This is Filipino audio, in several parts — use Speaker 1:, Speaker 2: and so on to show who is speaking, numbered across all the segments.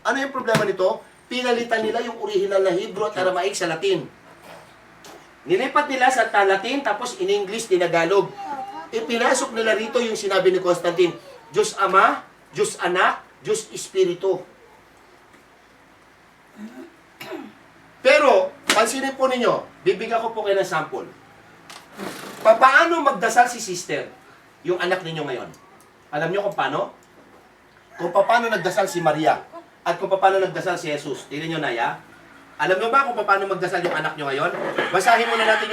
Speaker 1: Ano yung problema nito? Pinalitan nila yung original na Hebrew at Aramaic sa Latin. Nilipat nila sa Latin, tapos in English, tinagalog. Ipinasok nila rito yung sinabi ni Constantine, Diyos Ama, Diyos Anak, Diyos Espiritu. Pero, pansinin po ninyo, bibigyan ko po kayo ng sample. Paano magdasal si sister, yung anak ninyo ngayon? Alam nyo kung paano? Kung paano nagdasal si Maria, at kung paano nagdasal si Jesus. Tingnan nyo, Naya. Alam nyo ba kung paano magdasal yung anak nyo ngayon? Basahin muna natin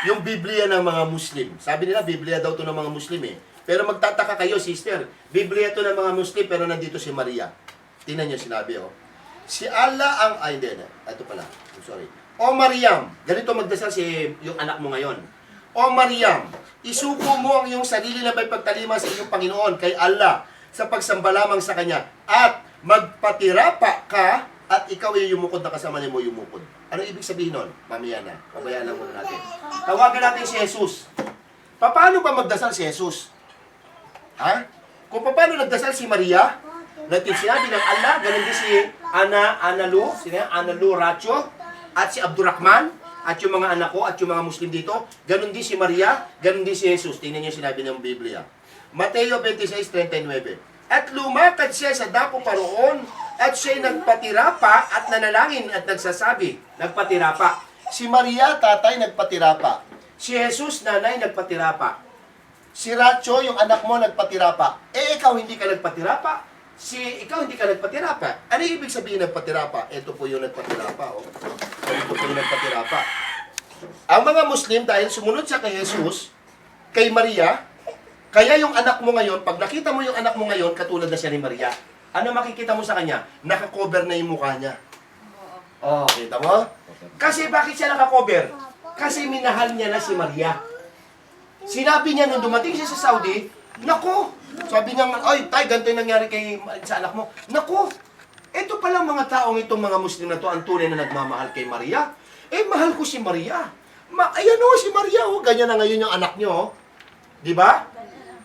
Speaker 1: yung Biblia ng mga Muslim. Sabi nila, Biblia daw to ng mga Muslim eh. Pero magtataka kayo, sister. Biblia to ng mga Muslim, pero nandito si Maria. Tingnan nyo, sinabi oh. Si Allah ang... Ay, hindi. Ito pala. I'm sorry. O Mariam, ganito magdasal yung anak mo ngayon. O Mariam, isuko mo ang iyong sarili na may pagtalima sa iyong Panginoon kay Allah sa pagsamba lamang sa Kanya. At magpatirapa ka at ikaw ay yumukod na kasama ni mo yumukod. Ano ibig sabihin nun? Mamaya na. Pabayaan lang muna natin. Tawagan natin si Jesus. Paano ba magdasal si Jesus? Ha? Kung paano nagdasal si Maria, natin sinabi ng Allah, ganun din si Analu Racho, at si Abdurrahman, at yung mga anak ko, at yung mga Muslim dito, ganun din si Maria, ganun din si Jesus. Tingnan niyo sinabi ng Biblia. Mateo 26:39. At lumakad siya sa dapo paroon, at siya'y nagpatirapa at nanalangin at nagsasabi, nagpatirapa. Si Maria, tatay, nagpatirapa. Si Jesus, nanay, nagpatirapa. Si Racho, yung anak mo, nagpatirapa. Eh, ikaw hindi ka nagpatirapa. Ikaw hindi ka nagpatirapa. Ano ibig sabihin nagpatirapa? Ito po yung nagpatirapa. Oh. Ito po yung nagpatirapa. Ang mga Muslim, dahil sumunod siya kay Jesus, kay Maria, kaya yung anak mo ngayon, pag nakita mo yung anak mo ngayon, katulad na siya ni Maria, ano makikita mo sa kanya? Nakakover na yung mukha niya. Oh, kita mo? Kasi bakit siya nakakover? Kasi minahal niya na si Maria. Sinabi niya nung dumating siya sa Saudi, naku, sabi niya, ay, tay, ganito yung nangyari sa anak mo. Naku, ito palang mga taong itong mga Muslim na to, ang tunay na nagmamahal kay Maria. Eh, mahal ko si Maria. Ayan o, si Maria, oh, ganyan na ngayon yung anak niyo, oh. Di ba?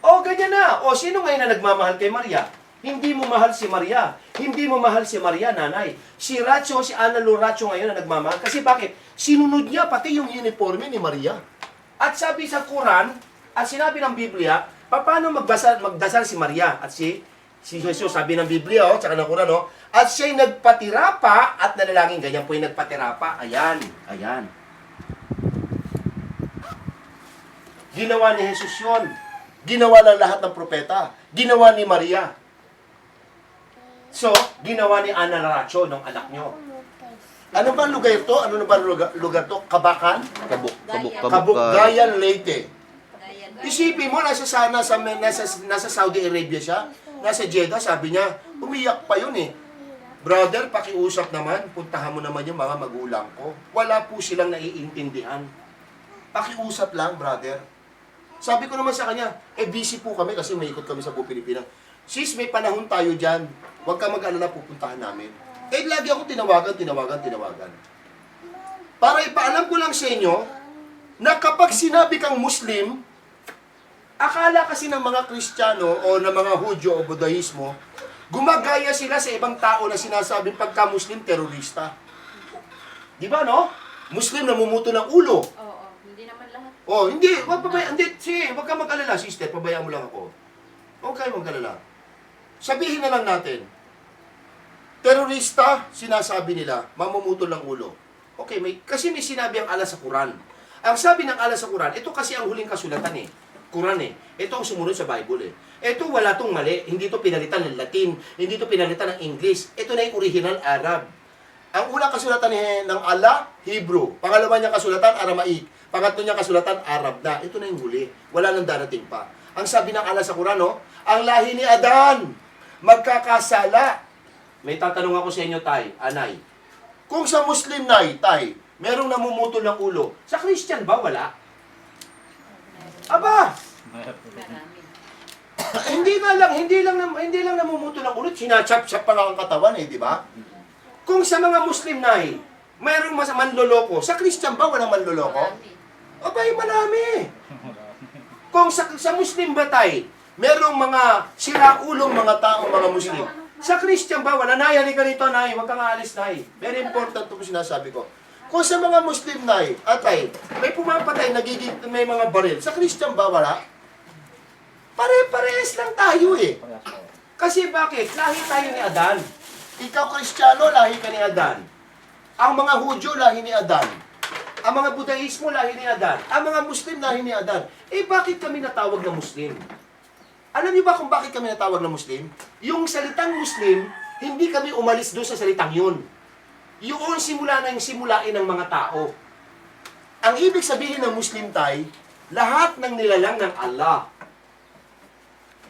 Speaker 1: Oh, ganyan na. Oh, sino ngayon na nagmamahal kay Maria? Hindi mo mahal si Maria. Hindi mo mahal si Maria, nanay. Si Racho, si Analu Racho ngayon na nagmamahal. Kasi bakit? Sinunod niya pati yung uniforme ni Maria. At sabi sa Quran, at sinabi ng Biblia, paano magdasal si Maria at si Jesus, sabi ng Biblia, oh, tsaka ng Quran, oh, at siya'y nagpatirapa at nanalangin. Ganyan po yung nagpatirapa. Ayan, ayan. Ginawa ni Jesus yun. Ginawa ng lahat ng propeta. Ginawa ni Maria. So, ginawa ni Ana Racho, ng anak nyo. Ano ba lugar to? Ano ba lugar to? Kabakan? Kabukgayan, Leyte. Isipin mo, nasa Saudi Arabia siya. Nasa Jeddah, sabi niya, umiyak pa yun eh. Brother, pakiusap naman, puntahan mo naman yung mga magulang ko. Wala po silang naiintindihan. Pakiusap lang, brother. Sabi ko naman sa kanya, busy po kami kasi may ikot kami sa buong Pilipinas. Sis, may panahon tayo dyan. Huwag ka mag-alala, pupuntahan namin. Lagi akong tinawagan. Para ipaalam ko lang sa inyo, na kapag sinabi kang Muslim, akala kasi ng mga Kristiyano o ng mga Hudyo o Budahismo, gumagaya sila sa ibang tao na sinasabing pagka-Muslim, terorista. Di ba, no? Muslim namumuto ng ulo.
Speaker 2: Oo, hindi naman lahat.
Speaker 1: Oh, hindi. Huwag ka mag-alala, sister. Pabayaan mo lang ako. Huwag kayo mag-alala. Sabihin na lang natin, terorista, sinasabi nila, mamumuto ng ulo. Okay, kasi may sinabi ang Allah sa Quran. Ang sabi ng Allah sa Quran, ito kasi ang huling kasulatan eh. Quran eh. Ito ang sumunod sa Bible eh. Ito wala tong mali. Hindi to pinalitan ng Latin. Hindi to pinalitan ng English. Ito na yung original Arab. Ang unang kasulatan ng Allah, Hebrew. Pangalawa niyang kasulatan, Aramaic. Pangatlo niyang kasulatan, Arab na. Ito na yung huli. Wala nang darating pa. Ang sabi ng Allah sa Quran, no? Ang lahi ni Adan, magkakasala. May tatanong ako sa inyo, tay, anay. Kung sa Muslim, tay, merong namumutol ng ulo. Sa Christian ba? Wala. Aba! hindi lang namumutol ng ulo. Sinachap-chap pa lang ang katawan eh, di ba? Kung sa mga Muslim, nay, mayroong manloloko. Sa Christian ba walang manloloko? Abay, marami. Kung sa Muslim ba tay, merong mga siraulong mga tao, mga Muslim. Sa Christian ba, wala, nay, halika rito, nay, huwag kang aalis, nay. Very important ito po sinasabi ko. Kung sa mga Muslim, nay, atay, may pumapatay, nagiging, may mga baril. Sa Christian ba, wala? Pare-parehas lang tayo eh. Kasi bakit? Lahi tayo ni Adan. Ikaw, Kristiyano, lahi ka ni Adan. Ang mga Hudyo, lahi ni Adan. Ang mga Budaismo, lahi ni Adan. Ang mga Muslim, lahi ni Adan. Eh, bakit kami natawag na Muslim? Alam niyo ba kung bakit kami natawag na Muslim? Yung salitang Muslim, hindi kami umalis doon sa salitang yun. Yun simula na yung simulain ng mga tao. Ang ibig sabihin ng Muslim tayo, lahat ng nilalang ng Allah.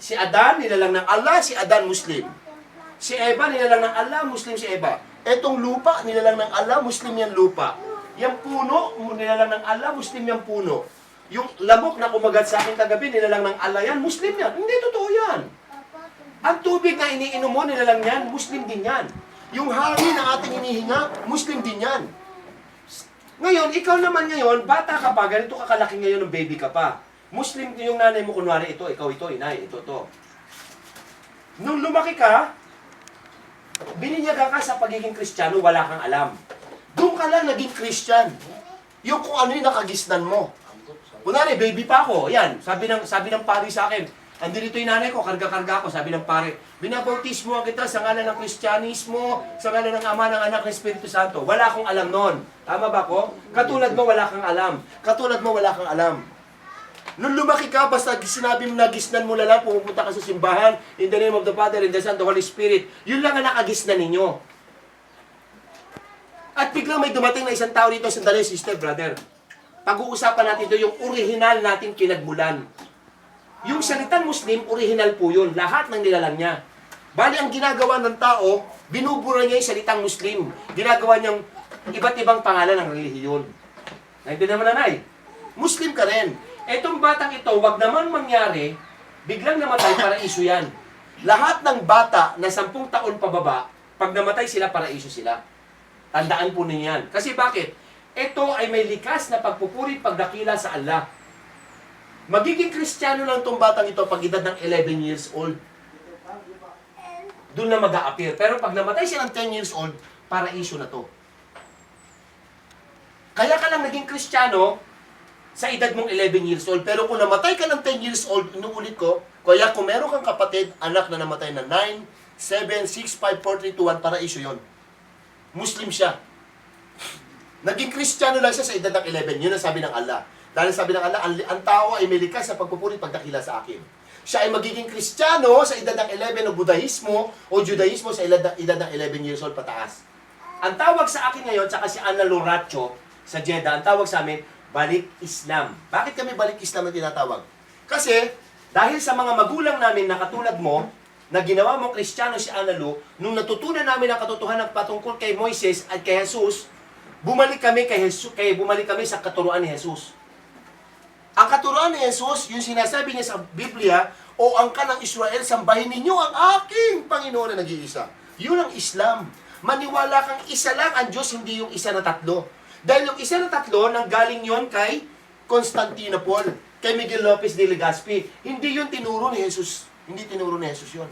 Speaker 1: Si Adan, nilalang ng Allah, si Adan Muslim. Si Eva, nilalang ng Allah, Muslim si Eva. Etong lupa, nilalang ng Allah, Muslim yan lupa. Yung puno, nilalang ng Allah, Muslim yung puno. Yung lamok na kumagat sa akin kagabi, nilalang ng Allah yan, Muslim yan. Hindi totoo yan. Ang tubig na iniinom mo, nilalang yan, Muslim din yan. Yung hangin na ating inihinga, Muslim din yan. Ngayon, ikaw naman ngayon, bata ka pa, ganito ka kalaki ngayon ng baby ka pa. Muslim yung nanay mo, kunwari ito, ikaw ito, inay, ito, to. Nung lumaki ka, bininyaga ka sa pagiging Kristiyano, wala kang alam. Doon ka lang naging Christian. Yung kung ano yung nakagisnan mo. Kunwari, baby pa ako, yan, sabi ng pari sa akin, andito yung nanay ko, karga-karga ako, sabi ng pare, binabautismo kita sa ngalan ng Kristyanismo, sa ngalan ng Ama, ng Anak, ng Espiritu Santo. Wala akong alam nun. Tama ba ko? Katulad mo, wala kang alam. Katulad mo, wala kang alam. Nung lumaki ka, basta sinabi mo nagisnan mo na lang, pumupunta ka sa simbahan, in the name of the Father, in the Son, the Holy Spirit, yun lang ang nakagisnan ninyo. At biglang may dumating na isang tao dito, sandali, sister, brother. Pag-uusapan natin ito, yung original nating kinagmulan. Yung salitang Muslim, original po yun. Lahat ng nilalang niya. Bali, ang ginagawa ng tao, binubura niya yung salitang Muslim. Ginagawa niyang iba't ibang pangalan ng relihiyon. Naintindihan mo, nanay? Muslim ka rin. Etong batang ito, wag naman mangyari, biglang namatay, paraiso yan. Lahat ng bata na 10 taon pababa, pag namatay sila, paraiso sila. Tandaan po ninyo yan. Kasi bakit? Ito ay may likas na pagpupuri, pagdakila sa Allah. Magiging Kristiyano lang itong batang ito pag edad ng 11 years old. Doon na mag-a-appear. Pero pag namatay siya ng 10 years old, paraiso na to. Kaya ka lang naging Kristiyano sa edad mong 11 years old. Pero kung namatay ka ng 10 years old, inuulit ko, kaya kung meron kang kapatid, anak na namatay na 9, 7, 6, 5, 4, 3, 2, 1, paraiso yon. Muslim siya. Naging Kristiyano lang siya sa edad ng 11. Yun ang sabi ng Allah. Dahil sabi ng Allah, ang tao ay may likas sa pagpupuri pagdakila sa akin. Siya ay magiging Kristiyano sa edad ng 11 o Budahismo o Judaismo sa edad ng 11 years old pataas. Ang tawag sa akin ngayon, tsaka si Ana Loracho sa Jeddah, ang tawag sa amin, Balik Islam. Bakit kami Balik Islam na tinatawag? Kasi, dahil sa mga magulang namin na katulad mo, na ginawa mong Kristiyano si Ana Lu, nung natutunan namin ang katotohanan patungkol kay Moises at kay Jesus, bumalik kami sa katuruan ni Jesus. Ang katuruan ni Jesus, yung sinasabi niya sa Biblia, o ang kanang Israel, sambahin ninyo ang aking Panginoon na nag-iisa. Yun ang Islam. Maniwala kang isa lang ang Diyos, hindi yung isa na tatlo. Dahil yung isa na tatlo, nanggaling yon kay Constantinople, kay Miguel Lopez de Legazpi. Hindi yun tinuro ni Jesus. Hindi tinuro ni Jesus yun.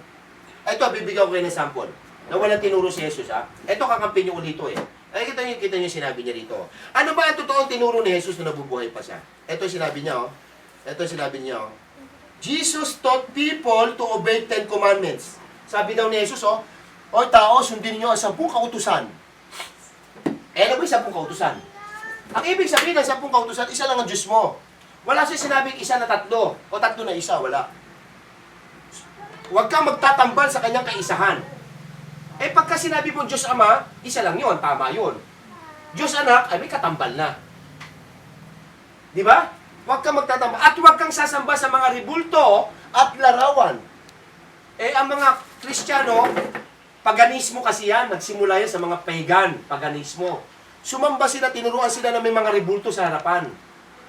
Speaker 1: Ito, bibigyan ko kayo ng sample. Na walang tinuro si Jesus, ha? Ito, kakampi niyo ulit ito, eh. Ay, kita niyo sinabi niya rito. Ano ba ang totoong tinuro ni Jesus na nabubuhay pa siya? Ito sinabi niya, oh. Ito sinabi niya, oh. Jesus taught people to obey 10 commandments. Sabi daw ni Jesus, oh, o tao, sundin niyo ang 10 kautusan. Ano ba yung 10 kautusan? Ang ibig sabihin ng 10 kautusan, isa lang ang Diyos mo. Wala siya sinabing isa na tatlo, o tatlo na isa, wala. Huwag kang magtatambal sa kanyang kaisahan. Eh pagka sinabi mo Diyos Ama, isa lang yun, tama yun. Diyos Anak, ay may katambal na. Di ba? Huwag kang magtatambal. At huwag kang sasamba sa mga ribulto at larawan. Eh ang mga Kristiyano, paganismo kasi yan, nagsimula yan sa mga pagan, paganismo. Sumamba sila, tinuruan sila na may mga ribulto sa harapan.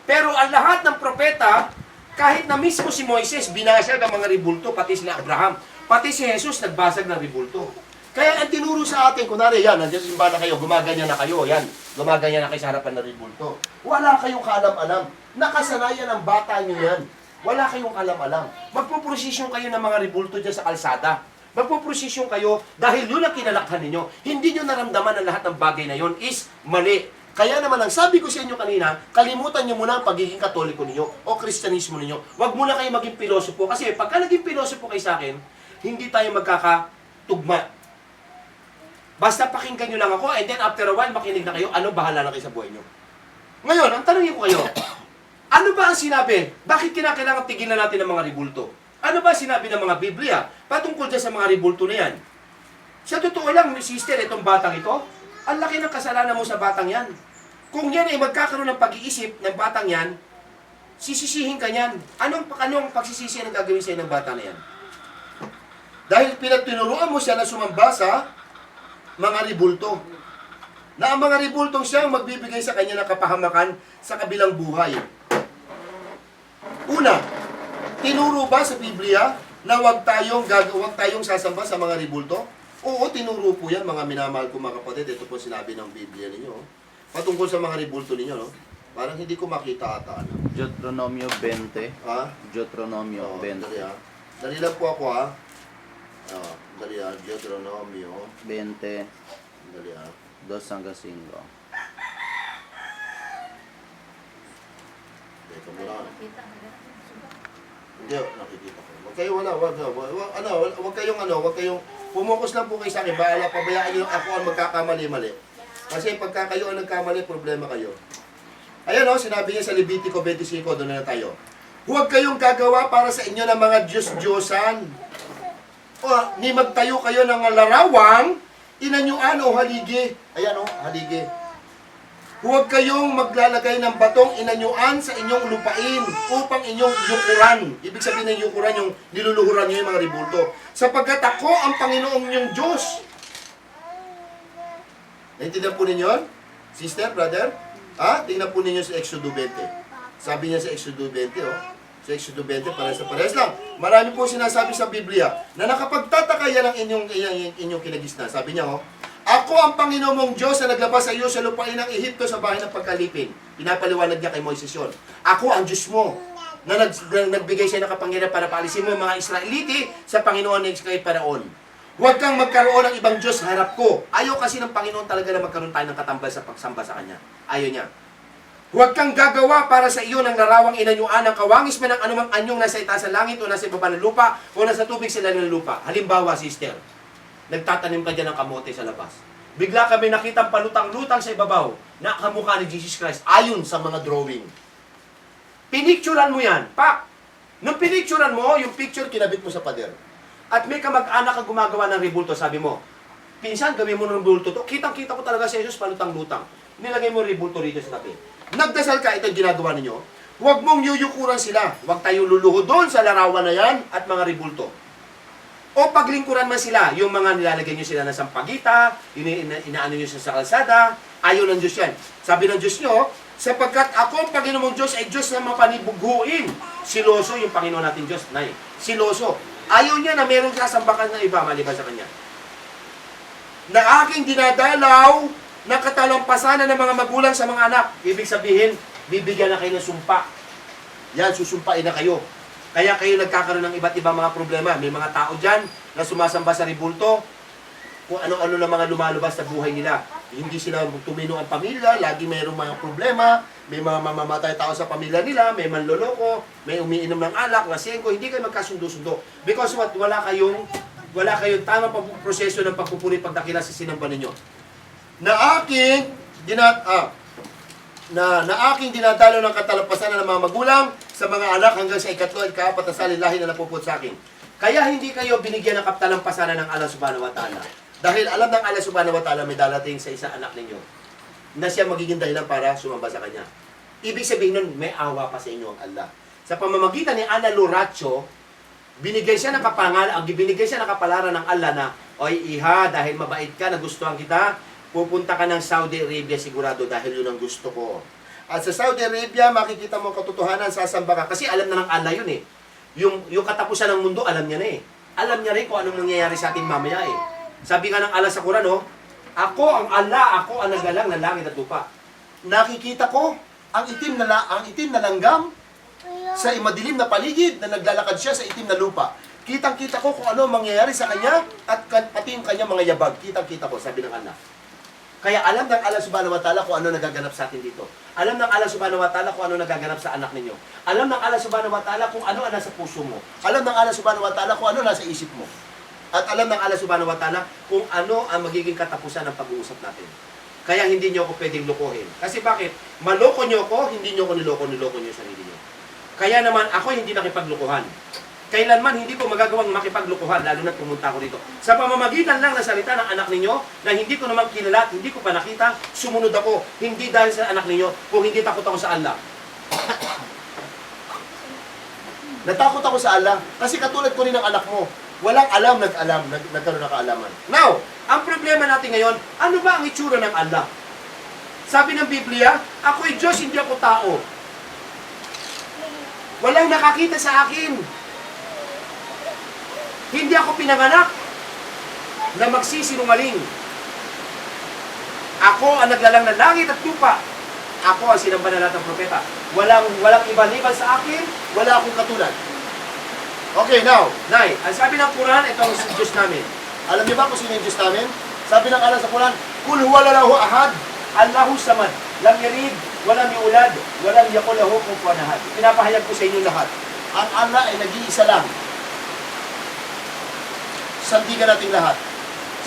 Speaker 1: Pero ang lahat ng propeta, kahit na mismo si Moises, binasag ang mga ribulto, pati sila Abraham. Pati si Jesus, nagbasag ng ribulto. Kaya ang tinuro sa atin, kunwari yan, nandiyan simba na kayo, gumaganyan na kayo, yan, gumaganyan na kayo sa harapan ng ribulto. Wala kayong kalam-alam. Nakasanayan ng bata nyo yan. Wala kayong kalam-alam. Magpuprosesyon kayo ng mga ribulto dyan sa kalsada. Magpoprosesyon kayo dahil yun ang kinalakhan ninyo. Hindi nyo naramdaman na lahat ng bagay na yun is mali. Kaya naman ang sabi ko sa inyo kanina, kalimutan nyo muna ang pagiging katoliko ninyo o kristyanismo ninyo. Huwag muna kayo maging pilosopo. Kasi pagka naging pilosopo kayo sa akin, hindi tayo magkakatugma. Basta pakinggan nyo lang ako, and then after a while, makinig na kayo, ano, bahala na kayo sa buhay nyo. Ngayon, ang tanongin ko kayo, ano ba ang sinabi? Bakit kinakailangan tigilan natin ang mga ribulto? Ano ba sinabi ng mga Biblia patungkol dyan sa mga ribulto na yan? Sa totoo lang, sister, itong batang ito, ang laki ng kasalanan mo sa batang yan. Kung yan ay magkakaroon ng pag-iisip ng batang yan, sisisihin ka yan. Anong pagsisisi ang gagawin sa'yo ng bata na yan? Dahil pinagtinuruan mo siya na sumamba sa mga ribulto. Na ang mga ribultong siya ang magbibigay sa kanya ng kapahamakan sa kabilang buhay. Una, tinuro ba sa Biblia na huwag tayong sasamba sa mga ribulto? Oo, tinuro po yan, mga minamahal ko mga kapatid. Ito po sinabi ng Biblia ninyo. Patungkol sa mga ribulto ninyo, no? Parang hindi ko makita ata. Ano?
Speaker 2: Deuteronomio 20.
Speaker 1: Ha?
Speaker 2: Deuteronomio 20.
Speaker 1: Dali ha. Dali lang po ako ha. Dali ha. Deuteronomio.
Speaker 2: 20.
Speaker 1: Dali ha.
Speaker 2: 2 hanggang 5.
Speaker 1: Teka muna. Hindi, nakikita ko. Huwag kayong pumokus lang po kayo sa akin. Pabayaan nyo ako ang magkakamali-mali. Kasi pagka kayo ang nagkamali, problema kayo. Ayan o, sinabi niya sa Levitico 25, doon na tayo. Huwag kayong gagawa para sa inyo ng mga Diyos-Diyosan. O, ni magtayo kayo ng larawang, inanyuan o haligi. Ayan o, haligi. Huwag kayong maglalagay ng batong inanyuan sa inyong lupain upang inyong yukuran. Ibig sabihin ng yukuran, yung niluluhuran nyo yung mga ribulto. Sapagkat ako ang Panginoong inyong Diyos. Naintindihan po ninyo? Sister, brother? Tingnan po ninyo sa Exodo 20. Sabi niya sa Exodo 20, Sa Exodo 20, pares lang. Marami po sinasabi sa Biblia na nakapagtataka yan ang inyong kinagisna. Sabi niya, ako ang Panginoon mong Diyos na naglabas sa iyo sa lupain ng Ehipto sa bahay ng pagkalipin. Pinapaliwanag niya kay Moises yun. Ako ang Diyos mo na nagbigay siya ng kapangyarihan para paalisin mo mga Israeliti sa Panginoon ng kay Paraon. Huwag kang magkaroon ng ibang Diyos sa harap ko. Ayaw kasi ng Panginoon talaga na magkaroon tayo ng katambal sa pagsamba sa Kanya. Ayaw niya. Huwag kang gagawa para sa iyo ng larawang inanyuan ng kawangis man ng anumang anyong nasa itaas sa langit o nasa ibaba ng lupa o nasa tubig sa ilalim ng lupa. Halimbawa, sister, nagtatanim ka dyan ng kamote sa labas. Bigla kami nakitang palutang-lutang sa ibabaw na kamukha ni Jesus Christ ayon sa mga drawing. Pinicturan mo yan. Pak! Nung pinicturan mo, yung picture kinabit mo sa pader. At may kamag-anak ka gumagawa ng ribulto, sabi mo, pinsan, gawin mo ng ribulto to. Kitang-kita ko talaga si Jesus palutang-lutang. Nilagay mo ribulto rito sa tabi. Nagdasal ka, ito yung ginagawa ninyo. Huwag mong yuyukuran sila. Huwag tayong luluhod doon sa larawan na yan at mga ribulto. O paglingkuran man sila, yung mga nilalagay nyo sila ng sampagita, inaano nyo sa kalsada, ayaw ng Diyos yan. Sabi ng Diyos nyo, sapagkat ako ang Panginoon mong Diyos ay Diyos na mapanibughuin. Siloso yung Panginoon natin Diyos. Nay, siloso. Ayaw niya na merong sasambakan ng iba maliban sa Kanya. Na aking dinadalaw na katalampasanan ng mga magulang sa mga anak. Ibig sabihin, bibigyan na kayo ng sumpa. Yan, susumpain na kayo. Kaya kayo nagkakaroon ng iba't ibang mga problema. May mga tao dyan na sumasamba sa ribulto, kung ano-ano na mga lumalabas sa buhay nila. Hindi sila tumino ang pamilya, lagi mayroong mga problema, may mga mamamatay tao sa pamilya nila, may manloloko, may umiinom ng alak, lasengko, hindi kayo magkasundo-sundo. Because what? Wala kayong tamang proseso ng pagpupuri pagdakila sa sinamba ninyo. Na aking dinadalo ng katalampasan ng mga magulang sa mga anak hanggang sa ikatlo at kaapat na salilahi na napuput sa akin. Kaya hindi kayo binigyan ng katalampasanan ng Allah subhanahu wa ta'ala. Dahil alam ng Allah subhanahu wa ta'ala may dalating sa isa anak ninyo na siya magiging dahilan para sumamba sa Kanya. Ibig sabihin nun, may awa pa sa inyo ang Allah. Sa pamamagitan ni Ana Loracho, binigay siya ng kapalaran ng Allah na, oy iha, dahil mabait ka, nagustuhan kita, pupunta ka ng Saudi Arabia sigurado dahil yun ang gusto ko. At sa Saudi Arabia, makikita mo katotohanan, sasamba ka. Kasi alam na ng Allah yun eh. Yung katapusan ng mundo, alam niya na eh. Alam niya rin kung anong nangyayari sa atin mamaya eh. Sabi nga ng Allah sa Quran, ako ang Allah, ako ang nagalang ng langit at lupa. Nakikita ko ang itim na langgam sa madilim na paligid na naglalakad siya sa itim na lupa. Kitang-kita ko kung ano ang mangyayari sa kanya at pati yung kanya mga yabag. Kitang-kita ko, sabi ng Allah. Kaya alam ng Allah subhanahu wa ta'ala kung ano nagaganap sa atin dito. Alam ng Allah subhanahu wa ta'ala kung ano nagaganap sa anak ninyo. Alam ng Allah subhanahu wa ta'ala kung ano ang nasa puso mo. Alam ng Allah subhanahu wa ta'ala kung ano nasa isip mo. At alam ng Allah subhanahu wa ta'ala kung ano ang magiging katapusan ng pag-uusap natin. Kaya hindi nyo ako pwedeng lokohin. Kasi bakit? Maloko nyo ako, hindi nyo ako niloko nyo yung sarili nyo. Kaya naman ako hindi nakipaglokohan. Kailanman hindi ko magagawang makipaglokohan, lalo na pumunta ako dito. Sa pamamagitan lang ng salita ng anak ninyo, na hindi ko naman kilala, hindi ko pa nakita, sumunod ako. Hindi dahil sa anak ninyo, kung hindi takot ako sa Allah. Natakot ako sa Allah, kasi katulad ko rin ng anak mo. Walang alam, nagkaroon ng kaalaman. Now, ang problema natin ngayon, ano ba ang itsura ng Allah? Sabi ng Biblia, ako'y Diyos, hindi ako tao. Walang nakakita sa akin. Hindi ako pinanganak na magsisinungaling. Ako ang naglalang ng langit at lupa. Ako ang sinamba na lahat ng propeta. Walang iba-liban sa akin, wala akong katulad. Okay, now, Nay, ang sabi ng Quran, ito ang Diyos namin. Alam niyo ba kung sino yung Diyos namin? Sabi ng Allah sa Quran, Kul huwalallahu ahad, Allahu samad, lam yalid, walam yulad, walam yakul lahu kufuwan ahad. Pinapahayag ko sa inyo lahat. Ang Allah ay nag-iisa lang. Sandigan natin lahat.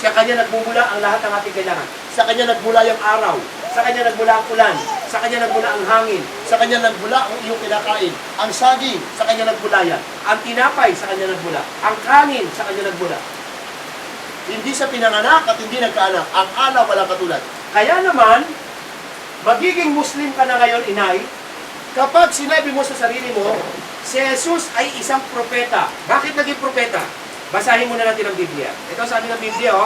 Speaker 1: Sa Kanya nagmumula ang lahat ng ating kailangan. Sa Kanya nagmula yung araw. Sa Kanya nagmula ang ulan. Sa Kanya nagmula ang hangin. Sa Kanya nagmula ang iyong kinakain. Ang saging, sa Kanya nagmula yan. Ang tinapay, sa Kanya nagmula. Ang kanin, sa Kanya nagmula. Hindi sa pinanganak at hindi nagkaanak. Ang Allah walang katulad. Kaya naman, magiging Muslim ka na ngayon, inay, kapag sinabi mo sa sarili mo, si Jesus ay isang propeta. Bakit naging propeta? Basahin muna natin ang Biblia. Ito sabi ng Biblia, oh.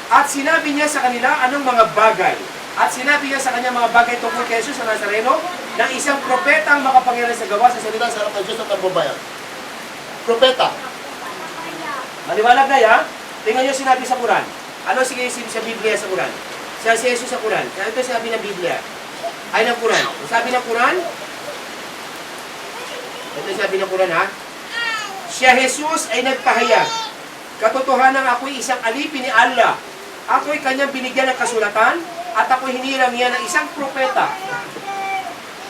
Speaker 1: At sinabi niya sa kanila anong mga bagay. At sinabi niya sa kanya mga bagay tungkol kay Jesus sa Nazareno na isang propeta ang makapangyarihan sa gawa sa salita sa harap ng Diyos at ng babayan. Propeta. Maliwanag na yan. Tingnan niyo sinabi sa Quran. Ano sige sa Biblia sa Quran? Si Jesus sa Quran. Kaya ito sinabi ng Biblia. Ay ng Quran. Sabi ng Quran, ito sabi ng Quran ha. Siya Jesus ay nagpahayag. Katotohanan ako'y isang alipin ni Allah. Ako'y kanyang binigyan ng kasulatan at ako'y hiniram niya ng isang propeta.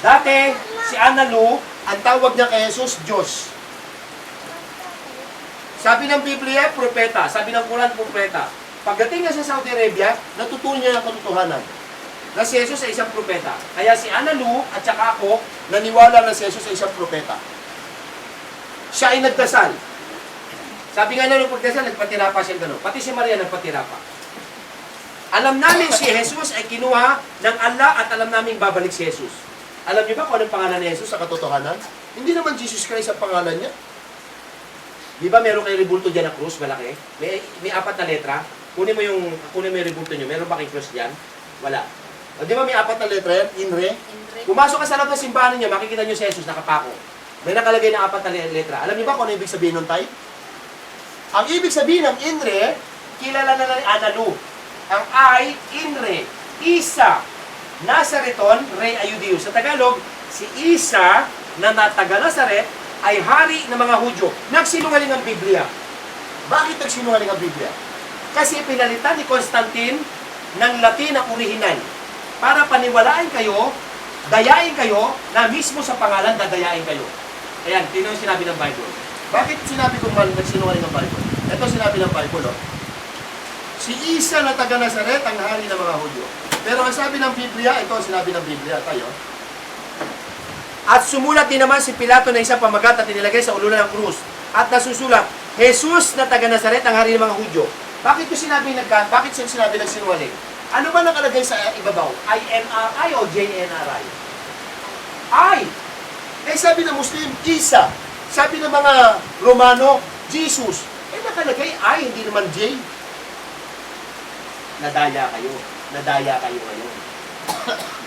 Speaker 1: Dati, si Analu, ang tawag niya kay Jesus, Diyos. Sabi ng Biblia, propeta. Sabi ng Quran, propeta. Pagdating niya sa Saudi Arabia, natutunan niya ng katotohanan na si Jesus ay isang propeta. Kaya si Analu at saka ako, naniwala na si Jesus ay isang propeta. Siya ay nagdasal. Sabi nga na nung pagdasal, nagpatirapa siya gano'n. Pati si Maria nagpatirapa. Alam namin si Jesus ay kinuha ng Allah at alam namin babalik si Jesus. Alam niyo ba kung anong pangalan ni Jesus sa katotohanan? Hindi naman Jesus Christ ang pangalan niya. Di ba meron kayo ribulto dyan na krus, malaki? May 4 na letra. Kunin mo yung ribulto niyo. Meron ba kayong krus dyan? Wala. O, di ba may 4 na letra yan? Inre. Pumasok ka sa loob ng simbahan niyo, makikita niyo si Jesus nakapako. May nakalagay na 4 na letra. Alam niyo ba kung ano ibig sabihin nun, tay? Ang ibig sabihin ng Inre, kilala na ng Analu. Ang I, Inre, Isa, Nazareton, Rey Ayudius. Sa Tagalog, si Isa na taga Nazaret ay hari ng mga Hudyo. Nagsinungaling ang Biblia. Bakit nagsinungaling ang Biblia? Kasi pinalitan ni Constantine ng Latin ang orihinal. Para paniwalaan kayo, dayain kayo, na mismo sa pangalan dadayain kayo. Ayan, tingnan yung sinabi ng Bible. Bakit sinabi kong nagsinungaling ng Bible? Ito sinabi ng Bible, oh. Si Isa na taga Nazaret ang hari ng mga Hudyo. Pero ang sabi ng Biblia, ito ang sinabi ng Biblia, tayo. At sumulat din naman si Pilato na isang pamagat at inilagay sa ulunan ng krus. At nasusulat, Jesus na taga Nazaret ang hari ng mga Hudyo. Bakit sinabi nagsinungaling? Ano ba nakalagay sa ibabaw? I-N-R-I o J-N-R-I? I. Eh sabi ng Muslim, Isa. Sabi ng mga Romano, Jesus. Eh nakalagay I, hindi naman J. Nadaya kayo. Nadaya kayo ngayon.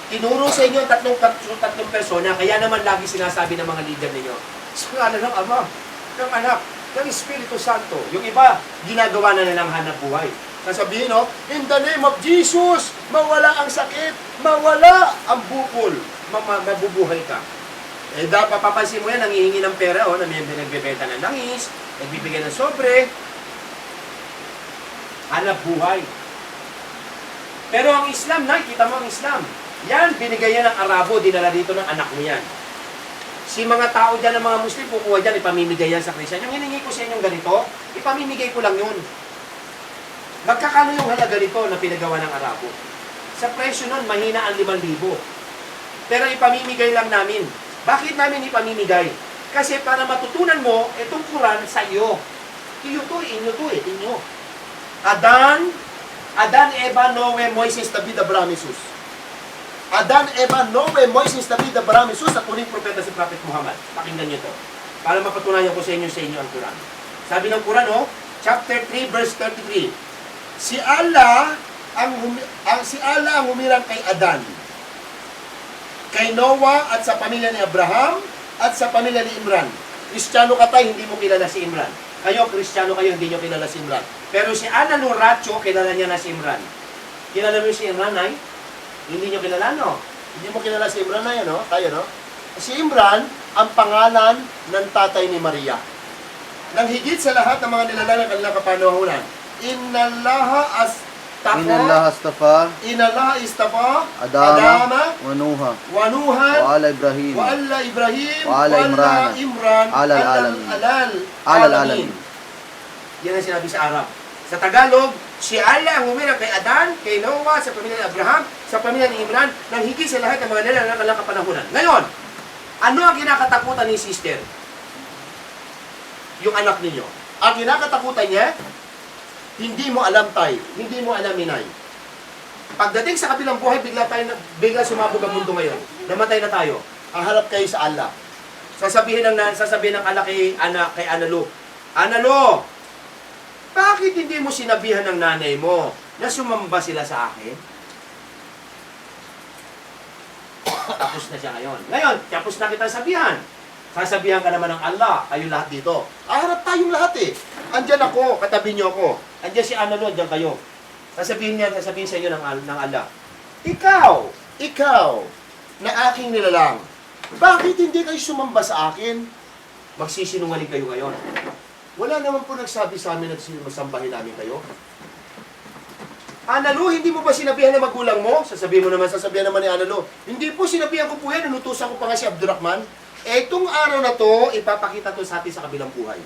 Speaker 1: Tinuro sa inyo ang tatlong persona, kaya naman lagi sinasabi ng mga leader ninyo, sa ngalan ng Ama, ng Anak, ng Espiritu Santo. Yung iba, ginagawa na nilang hanap buhay. Sasabihin, no, in the name of Jesus, mawala ang sakit, mawala ang bukol, mabubuhay ka. Eh, dapat papansin mo yan, nangihingi ng pera, na may nagbebenta ng langis, nagbibigay ng sobre. Hanap buhay. Pero ang Islam, nakikita mo ang Islam. Yan, binigay yan ng Arabo, dinala dito ng anak mo yan. Si mga tao dyan, ng mga Muslim, kukuha dyan, ipamimigay yan sa Christian. Yung hiningi ko sa inyong ganito, ipamimigay ko lang yun. Magkakano yung halaga nito na pinagawa ng Arabo? Sa presyo nun, mahina ang 5,000. Pero ipamimigay lang namin. Bakit namin ipamimigay? Kasi para matutunan mo, itong Quran sa iyo. Iyo to, inyo. Adan, Eva, Noe, Moises, David, Abraham, Jesus. Adan, Eva, Noe, Moises, David, Abraham, Jesus, at huling propeta si Prophet Muhammad. Pakinggan nyo to. Para mapatunayan ko sa inyo ang Quran. Sabi ng Quran, chapter 3, verse 33. Si Allah ang humirang kay Adan, kay Noah at sa pamilya ni Abraham at sa pamilya ni Imran. Kristiyano ka tayo, hindi mo kilala si Imran. Kayo, Kristiyano kayo, hindi nyo kilala si Imran. Pero si Ana Luracho, kilala niya na si Imran. Kilala mo si Imran, ay? Hindi nyo kilala, no? Hindi mo kilala si Imran, ay, no? Tayo, no? Si Imran, ang pangalan ng tatay ni Maria. Nang higit sa lahat ng mga nilalang ng kanilang kapanahunan, Innallaha astafa
Speaker 2: Adama, wa Nuha,
Speaker 1: wa Nuhan
Speaker 2: wa ala Ibrahim,
Speaker 1: wa alla Ibrahim
Speaker 2: wa ala
Speaker 1: Imran
Speaker 2: alal alamin.
Speaker 1: Yan ang sinabi sa Arab. Sa Tagalog, si Allah ang humirang kay Adan, kay Noah, sa pamilya ni Abraham, sa pamilya ni Imran, nang higit sa lahat ng mga nilalang ng kanilang kapanahunan. Ngayon, ano ang kinakatakutan ni sister? Yung anak ninyo. Ang kinakatakutan niya, hindi mo alam tay, hindi mo alam inay. Pagdating sa kabilang buhay, bigla sumabog ang mundo ngayon. Namatay na tayo. Haharap kayo sa Allah. Sasabihin ng Allah kay Analo, Analo, bakit hindi mo sinabihan ng nanay mo na sumamba sila sa akin? Tapos na siya ngayon. Ngayon, tapos na kita sabihan. Sasabihan ka naman ng Allah, kayo lahat dito. Harap tayong lahat eh. Andyan ako, katabi niyo ako. Andyan si Analo, andyan kayo. Sasabihin sa inyo ng Allah, Ikaw, na aking nilalang, bakit hindi kayo sumamba sa akin? Magsisinungaling kayo ngayon. Wala naman po nagsabi sa amin na masambahin namin kayo. Analo, hindi mo ba sinabihan ng magulang mo? Sasabihan naman ni Analo. Hindi po, sinabihan ko po yan. Inutusan ko pa nga si Abdurrahman. Etong araw na to, ipapakita to sa atin sa kabilang buhay.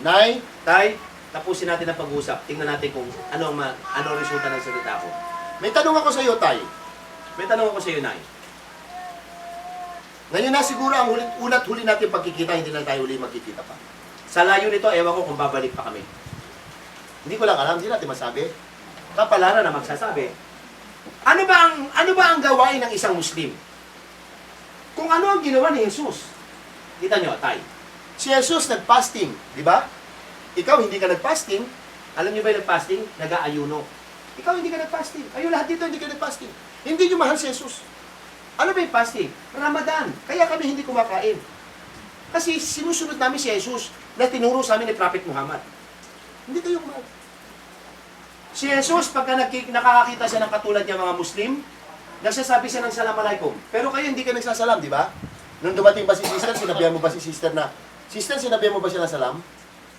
Speaker 1: Nay, tay, tapusin natin ang pag-usap. Tingnan natin kung ano ang resulta ng salita ko. May tanong ako sa iyo, tay. May tanong ako sa iyo, nay. Ngayon na siguro ang huli natin pagkikita, hindi na tayo uli magkikita pa. Sa layo nito, ewan ko kung babalik pa kami. Hindi ko lang alam, hindi natin masabi. Kapalaran na magsasabi. Ano ba ang gawain ng isang Muslim? Kung ano ang ginawa ni Jesus. Kita nyo, tay. Si Jesus nag-fasting, di ba? Ikaw hindi ka nag-fasting. Alam niyo ba yung nag-fasting? Nag-aayuno. Ikaw hindi ka nag-fasting. Kayo lahat dito hindi ka nag-fasting. Hindi niyo mahal si Jesus. Ano ba yung fasting? Ramadan. Kaya kami hindi kumakain. Kasi sinusunod namin si Jesus na tinuro sa amin ni Prophet Muhammad. Hindi kayo mahal. Si Jesus, pagka nakakakita siya ng katulad niya mga Muslim, nagsasabi siya ng salam alaikum. Pero kayo hindi ka nagsasalam, di ba? Nung dumating ba si sister, sinabihan mo ba si sister na, sister, sinabihan mo ba siya ng salam?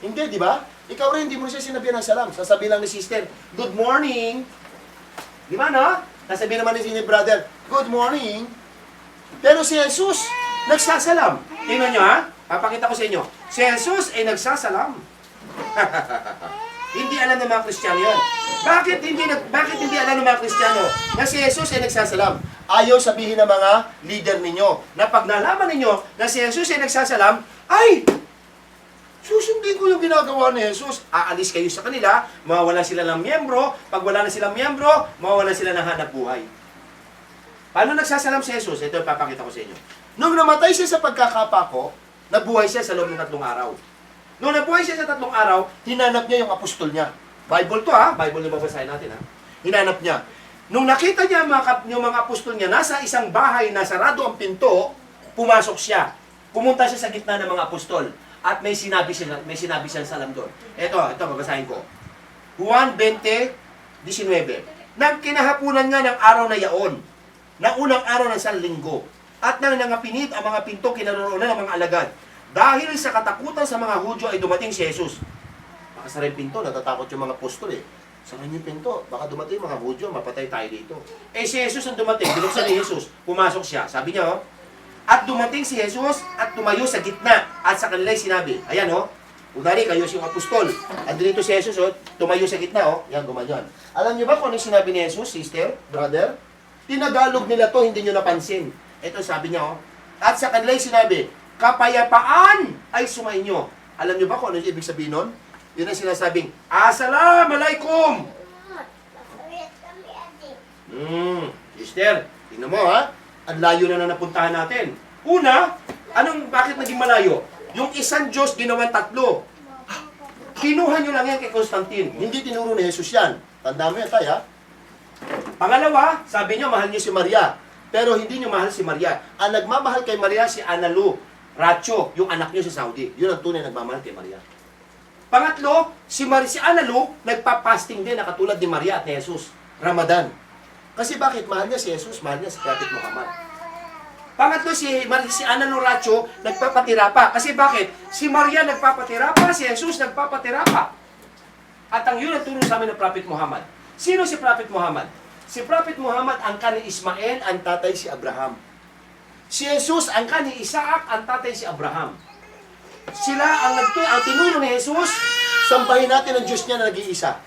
Speaker 1: Hindi, di ba? Ikaw rin, hindi mo siya sinabihan ng salam. Sasabihin lang ni sister, good morning. Di ba, no? Sasabihin naman ni brother, good morning. Pero si Jesus, nagsasalam. Tingnan nyo, ha? Papakita ko sa inyo. Si Jesus ay nagsasalam. Hindi alam ng mga Kristiyano yan. Bakit hindi alam ng mga Kristiyano na si Jesus ay nagsasalam? Ayaw sabihin ng mga leader ninyo na pag nalaman ninyo na si Jesus ay nagsasalam, ay, susundin ko yung ginagawa ni Jesus. Aalis kayo sa kanila, mawawala sila ng miyembro. Pag wala na silang miyembro, mawawala sila ng hanap buhay. Paano nagsasalam si Jesus? Ito ipapakita ko sa inyo. Nung namatay siya sa pagkakapako, nabuhay siya sa loob ng 3 araw. Nung nabuhay siya sa 3 araw, hinanap niya yung apostol niya. Bible to ha, Bible na babasahin natin ha. Hinanap niya. Nung nakita niya yung mga apostol niya, nasa isang bahay na sarado ang pinto, pumasok siya. Pumunta siya sa gitna ng mga apostol. At may sinabi siyang salam doon. Ito, babasahin ko. Juan 20:19. Nang kinahapunan nga ng araw na yaon, na unang araw ng Sanlinggo, at nang nangapinit ang mga pinto kinaroroonan ng mga alagad. Dahil sa katakutan sa mga Hudyo ay dumating si Jesus. Nakasara yung pinto, natatakot yung mga apostol eh. Sarayin yung pinto, baka dumating yung mga Hudyo, mapatay tayo dito. Eh si Jesus ang dumating, binuksan ni Jesus, pumasok siya. Sabi niya, oh, at dumating si Jesus at tumayo sa gitna at sa kanila'y sinabi, ayan oh, kunwari kayo yung apostol, andito si Jesus oh, tumayo sa gitna oh, yan gumanyan. Alam niyo ba kung ano sinabi ni Jesus, sister, brother? Tinagalog nila to, hindi niyo napansin. Ito sabi niya oh, at sa kanila'y sinabi, kapayapaan ay sumainyo. Alam niyo ba kung ano yung ibig sabihin nun? Yun ang sinasabing, Assalamualaikum! Sister, tingnan mo ha, ang layo na napuntahan natin. Una, bakit naging malayo? Yung isang Diyos ginawan tatlo. Kinuha nyo lang yan kay Constantine. Hindi tinuro ni Jesus yan. Tanda mo yan tayo ha. Pangalawa, sabi nyo mahal nyo si Maria. Pero hindi nyo mahal si Maria. Ang nagmamahal kay Maria si Analu Racho, yung anak nyo sa Saudi. Yun ang tunay nagmamahal kay Maria. Pangatlo, si Analu nagpa-fasting din na katulad ni Maria at ni Jesus. Ramadan. Kasi bakit? Mahal niya si Jesus, mahal niya si Prophet Muhammad. Pangatlo, si Analu Racho nagpapatira pa. Kasi bakit? Si Maria nagpapatira pa, si Jesus nagpapatira pa. At ang yun ang turo sa amin ng Prophet Muhammad. Sino si Prophet Muhammad? Si Prophet Muhammad ang kani Ismael, ang tatay si Abraham. Si Jesus ang kani Isaac, ang tatay si Abraham. Sila ang tinuro ni Jesus, sambahin natin ang Diyos niya na nag-iisa.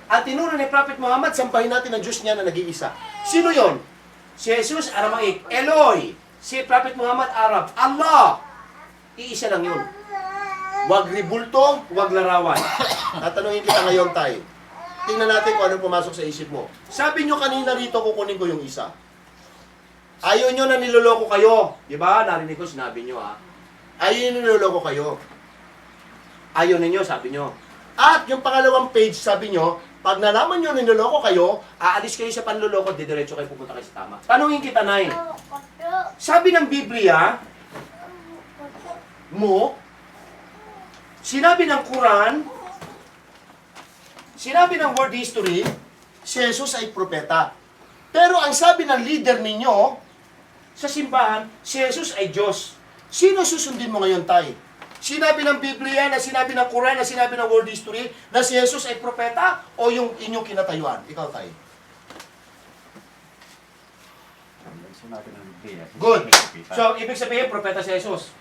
Speaker 1: At tinuro ni Prophet Muhammad, sambahin natin ang Diyos niya na nag-iisa. Sino yon? Si Jesus, Aramaik, Eloy. Si Prophet Muhammad, Arab, Allah. Iisa lang yun. Huwag ribulto, huwag larawan. Tatanungin kita ngayon tayo. Tingnan natin kung anong pumasok sa isip mo. Sabi nyo kanina rito, kukunin ko yung isa. Ayaw nyo na niloloko kayo. Diba? Narinig ko, sinabi nyo ha. Ayaw nyo niloloko kayo. Ayaw ninyo, sabi nyo. At yung pangalawang page, sabi nyo, pag nalaman nyo na niloloko kayo, aalis kayo sa panloloko, didiretso kayo pupunta kayo sa tama. Tanungin kita, Nay. Sabi ng Biblia mo, sinabi ng Quran, sinabi ng world history, si Jesus ay propeta. Pero ang sabi ng leader ninyo, sa simbahan, si Jesus ay Diyos. Sino susundin mo ngayon, Tay? Sinabi ng Biblia, na sinabi ng Quran, na sinabi ng world history, na si Jesus ay propeta, o yung inyong kinatayuan? Ikaw, Tay. Good. So, ibig sabihin, propeta si Jesus.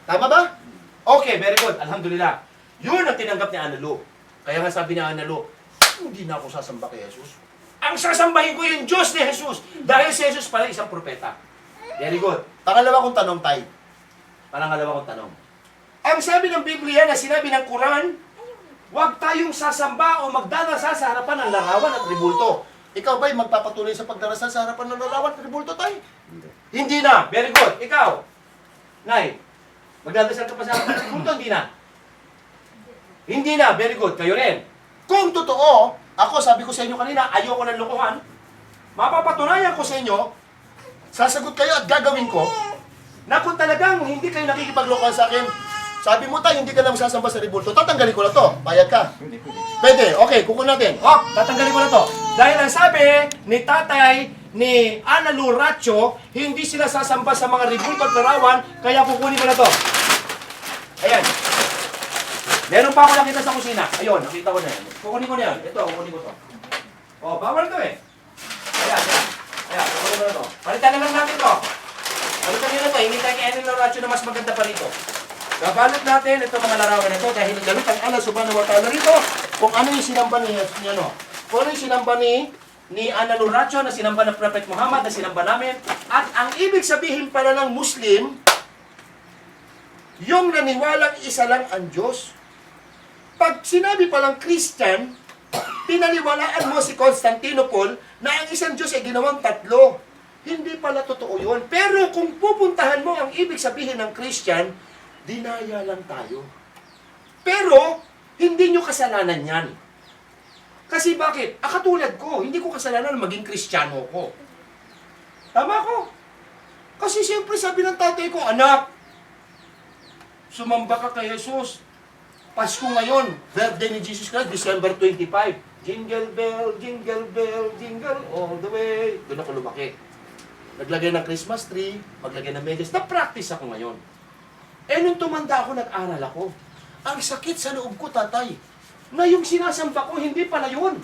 Speaker 1: Tama ba? Okay, very good. Alhamdulillah. Yun ang tinanggap ni Analu. Kaya nga sabi ni Analu, hindi na ako sasamba kay Jesus. Ang sasambahin ko yung Diyos ni Jesus. Dahil si Jesus pala isang propeta. Very good. Pangalawa kong tanong, Tay. Pangalawa kong tanong. Ang sabi ng Biblia na sinabi ng Quran, huwag tayong sasamba o magdarasal sa harapan ng larawan at ribulto. Ikaw ba'y magpapatuloy sa pagdarasal sa harapan ng larawan at ribulto, Tay? Hindi na. Very good. Ikaw, Nay, magdadasal ka pa sa harapan ng ribulto? Hindi na. Hindi na. Very good. Kayo rin. Kung totoo, ako sabi ko sa inyo kanina, ayoko ng lokohan, mapapatunayan ko sa inyo, sasagot kayo at gagawin ko, na kung talagang hindi kayo nakikipaglokohan sa akin, sabi mo tayo, hindi ka na masasamba sa ribulto, tatanggalin ko na to. Bayad ka. Pwede. Okay, kukunin natin. Tatanggalin ko na to. Dahil ang sabi ni tatay ni Analu Racho, hindi sila sasamba sa mga ribulto at larawan, kaya kukunin ko na to. Ayan. Meron pa ako nakita sa kusina. Ayun, nakita ko na yan. Kukunin ko na yan. Ito, kukunin ko to. Bawal to eh. Ayan, kukunin ko na to. Palitan na lang natin to. Palitan nyo na to. Hindi tayo kay Analu Racho na mas maganda pa rito. Gabalot natin itong mga larawan na ito dahil gamit ang Allah subhanahu wa ta'ala rito kung ano yung sinamba ni kung ano yung sinamba ni Analu Racho na sinamba ng Prophet Muhammad na sinamba namin. At ang ibig sabihin pala ng Muslim, yung naniwalang isa lang ang Diyos. Pag sinabi palang Christian, pinaniwalaan mo si Constantinople na ang isang Diyos ay ginawang tatlo. Hindi pala totoo yun. Pero kung pupuntahan mo ang ibig sabihin ng Christian, dinaya lang tayo. Pero, hindi nyo kasalanan yan. Kasi bakit? Katulad ko, hindi ko kasalanan na maging Kristiyano ko. Tama ko. Kasi siyempre sabi ng tatay ko, anak, sumamba ka kay Jesus. Pasko ngayon, birthday ni Jesus Christ, December 25. Jingle bell, jingle all the way. Doon ako lumaki. Naglagay ng Christmas tree, maglagay ng medyas. Na-practice ako ngayon. Eh, nung tumanda ako, nag-aral ako. Ang sakit sa loob ko, tatay, na yung sinasamba ko, hindi pala yun.